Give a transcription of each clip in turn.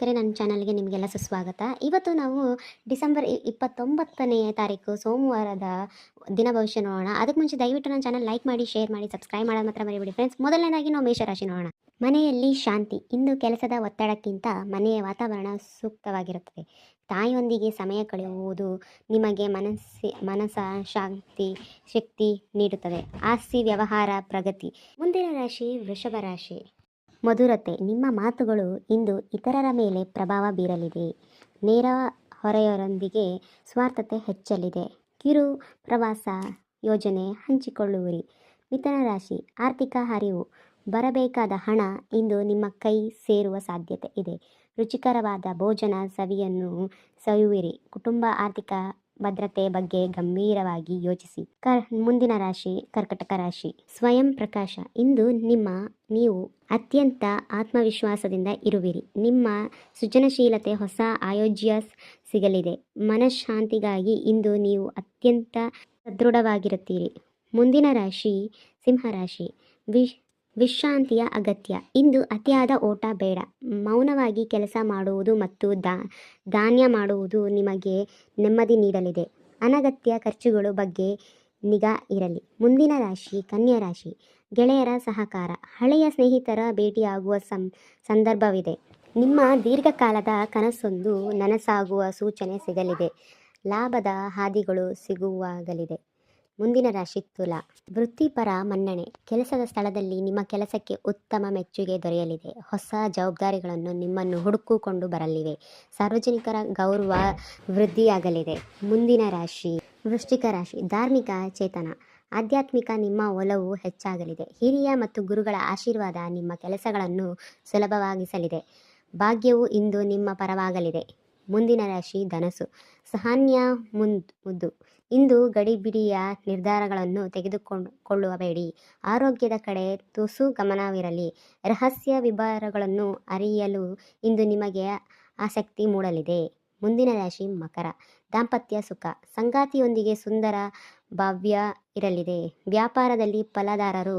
ವೀಕ್ಷಕರೇ, ನನ್ನ ಚಾನಲ್ಗೆ ನಿಮಗೆಲ್ಲ ಸುಸ್ವಾಗತ. ಇವತ್ತು ನಾವು ಡಿಸೆಂಬರ್ 29ನೇ ತಾರೀಕು ಸೋಮವಾರದ ದಿನ ಭವಿಷ್ಯ ನೋಡೋಣ. ಅದಕ್ಕೆ ಮುಂಚೆ ದಯವಿಟ್ಟು ನನ್ನ ಚಾನಲ್ ಲೈಕ್ ಮಾಡಿ, ಶೇರ್ ಮಾಡಿ, ಸಬ್ಸ್ಕ್ರೈಬ್ ಮಾಡೋದು ಮಾತ್ರ ಮರಿಬೇಡಿ ಫ್ರೆಂಡ್ಸ್. ಮೊದಲನೇದಾಗಿ ನಾವು ಮೇಷರಾಶಿ ನೋಡೋಣ. ಮನೆಯಲ್ಲಿ ಶಾಂತಿ. ಇಂದು ಕೆಲಸದ ಒತ್ತಡಕ್ಕಿಂತ ಮನೆಯ ವಾತಾವರಣ ಸೂಕ್ತವಾಗಿರುತ್ತದೆ. ತಾಯಿಯೊಂದಿಗೆ ಸಮಯ ಕಳೆಯುವುದು ನಿಮಗೆ ಮನಸ ಶಕ್ತಿ ನೀಡುತ್ತದೆ. ಆಸ್ತಿ ವ್ಯವಹಾರ ಪ್ರಗತಿ. ಮುಂದಿನ ರಾಶಿ ವೃಷಭ ರಾಶಿ. ಮಧುರತೆ. ನಿಮ್ಮ ಮಾತುಗಳು ಇಂದು ಇತರರ ಮೇಲೆ ಪ್ರಭಾವ ಬೀರಲಿದೆ. ನೇರ ಹೊರೆಯವರೊಂದಿಗೆ ಸ್ವಾರ್ಥತೆ ಹೆಚ್ಚಲಿದೆ. ಕಿರು ಪ್ರವಾಸ ಯೋಜನೆ ಹಂಚಿಕೊಳ್ಳುವಿರಿ. ಮಿಥುನ ರಾಶಿ. ಆರ್ಥಿಕ ಹರಿವು. ಬರಬೇಕಾದ ಹಣ ಇಂದು ನಿಮ್ಮ ಕೈ ಸೇರುವ ಸಾಧ್ಯತೆ ಇದೆ. ರುಚಿಕರವಾದ ಭೋಜನ ಸವಿಯನ್ನು ಸವಿಯುವಿರಿ. ಕುಟುಂಬ ಆರ್ಥಿಕ ಭದ್ರತೆ ಬಗ್ಗೆ ಗಂಭೀರವಾಗಿ ಯೋಚಿಸಿ. ಮುಂದಿನ ರಾಶಿ ಕರ್ಕಟಕ ರಾಶಿ. ಸ್ವಯಂ ಪ್ರಕಾಶ. ಇಂದು ನೀವು ಅತ್ಯಂತ ಆತ್ಮವಿಶ್ವಾಸದಿಂದ ಇರುವಿರಿ. ನಿಮ್ಮ ಸೃಜನಶೀಲತೆ ಹೊಸ ಆಯೋಜ್ಯ ಸಿಗಲಿದೆ. ಮನಃಶಾಂತಿಗಾಗಿ ಇಂದು ನೀವು ಅತ್ಯಂತ ಸದೃಢವಾಗಿರುತ್ತೀರಿ. ಮುಂದಿನ ರಾಶಿ ಸಿಂಹರಾಶಿ. ವಿಶ್ರಾಂತಿಯ ಅಗತ್ಯ. ಇಂದು ಅತಿಯಾದ ಓಟ ಬೇಡ. ಮೌನವಾಗಿ ಕೆಲಸ ಮಾಡುವುದು ಮತ್ತು ಧಾನ್ಯ ಮಾಡುವುದು ನಿಮಗೆ ನೆಮ್ಮದಿ ನೀಡಲಿದೆ. ಅನಗತ್ಯ ಖರ್ಚುಗಳ ಬಗ್ಗೆ ನಿಗಾ ಇರಲಿ. ಮುಂದಿನ ರಾಶಿ ಕನ್ಯಾ ರಾಶಿ. ಗೆಳೆಯರ ಸಹಕಾರ. ಹಳೆಯ ಸ್ನೇಹಿತರ ಭೇಟಿಯಾಗುವ ಸಂದರ್ಭವಿದೆ. ನಿಮ್ಮ ದೀರ್ಘಕಾಲದ ಕನಸೊಂದು ನನಸಾಗುವ ಸೂಚನೆ ಸಿಗಲಿದೆ. ಲಾಭದ ಹಾದಿಗಳು ಸಿಗುವಾಗಲಿದೆ. ಮುಂದಿನ ರಾಶಿ ತುಲಾ. ವೃತ್ತಿಪರ ಮನ್ನಣೆ. ಕೆಲಸದ ಸ್ಥಳದಲ್ಲಿ ನಿಮ್ಮ ಕೆಲಸಕ್ಕೆ ಉತ್ತಮ ಮೆಚ್ಚುಗೆ ದೊರೆಯಲಿದೆ. ಹೊಸ ಜವಾಬ್ದಾರಿಗಳನ್ನು ನಿಮ್ಮನ್ನು ಹುಡುಕಿಕೊಂಡು ಬರಲಿವೆ. ಸಾರ್ವಜನಿಕರ ಗೌರವ ವೃದ್ಧಿಯಾಗಲಿದೆ. ಮುಂದಿನ ರಾಶಿ ವೃಶ್ಚಿಕ ರಾಶಿ. ಧಾರ್ಮಿಕ ಚೇತನ. ಆಧ್ಯಾತ್ಮಿಕ ನಿಮ್ಮ ಒಲವು ಹೆಚ್ಚಾಗಲಿದೆ. ಹಿರಿಯ ಮತ್ತು ಗುರುಗಳ ಆಶೀರ್ವಾದ ನಿಮ್ಮ ಕೆಲಸಗಳನ್ನು ಸುಲಭವಾಗಿಸಲಿದೆ. ಭಾಗ್ಯವು ಇಂದು ನಿಮ್ಮ ಪರವಾಗಲಿದೆ. ಮುಂದಿನ ರಾಶಿ ಧನಸ್ಸು. ಸಹನ್ಯ ಮುದ್ದು. ಇಂದು ಗಡಿಬಿಡಿಯ ನಿರ್ಧಾರಗಳನ್ನು ತೆಗೆದುಕೊಳ್ಳಬೇಡಿ. ಆರೋಗ್ಯದ ಕಡೆ ತುಸು ಗಮನವಿರಲಿ. ರಹಸ್ಯ ವಿವರಗಳನ್ನು ಅರಿಯಲು ಇಂದು ನಿಮಗೆ ಆಸಕ್ತಿ ಮೂಡಲಿದೆ. ಮುಂದಿನ ರಾಶಿ ಮಕರ. ದಾಂಪತ್ಯ ಸುಖ. ಸಂಗಾತಿಯೊಂದಿಗೆ ಸುಂದರ ಭಾವ್ಯ ಇರಲಿದೆ. ವ್ಯಾಪಾರದಲ್ಲಿ ಪಾಲುದಾರರು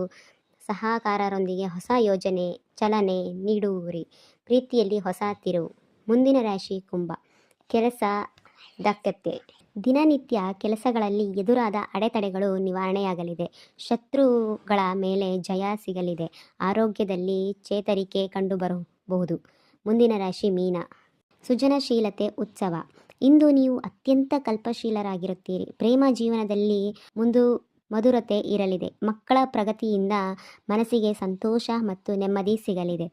ಸಹಕಾರರೊಂದಿಗೆ ಹೊಸ ಯೋಜನೆ ಚಲನೆ ನೀಡುವಿರಿ. ಪ್ರೀತಿಯಲ್ಲಿ ಹೊಸ ತಿರುವು. ಮುಂದಿನ ರಾಶಿ ಕುಂಭ. ಕೆಲಸ ದಕ್ಷತೆ. ದಿನನಿತ್ಯ ಕೆಲಸಗಳಲ್ಲಿ ಎದುರಾದ ಅಡೆತಡೆಗಳು ನಿವಾರಣೆಯಾಗಲಿದೆ. ಶತ್ರುಗಳ ಮೇಲೆ ಜಯ ಸಿಗಲಿದೆ. ಆರೋಗ್ಯದಲ್ಲಿ ಚೇತರಿಕೆ ಕಂಡುಬರಬಹುದು. ಮುಂದಿನ ರಾಶಿ ಮೀನ. ಸೃಜನಶೀಲತೆ ಉತ್ಸವ. ಇಂದು ನೀವು ಅತ್ಯಂತ ಕಲ್ಪಶೀಲರಾಗಿರುತ್ತೀರಿ. ಪ್ರೇಮ ಜೀವನದಲ್ಲಿ ಮಧುರತೆ ಇರಲಿದೆ. ಮಕ್ಕಳ ಪ್ರಗತಿಯಿಂದ ಮನಸ್ಸಿಗೆ ಸಂತೋಷ ಮತ್ತು ನೆಮ್ಮದಿ ಸಿಗಲಿದೆ.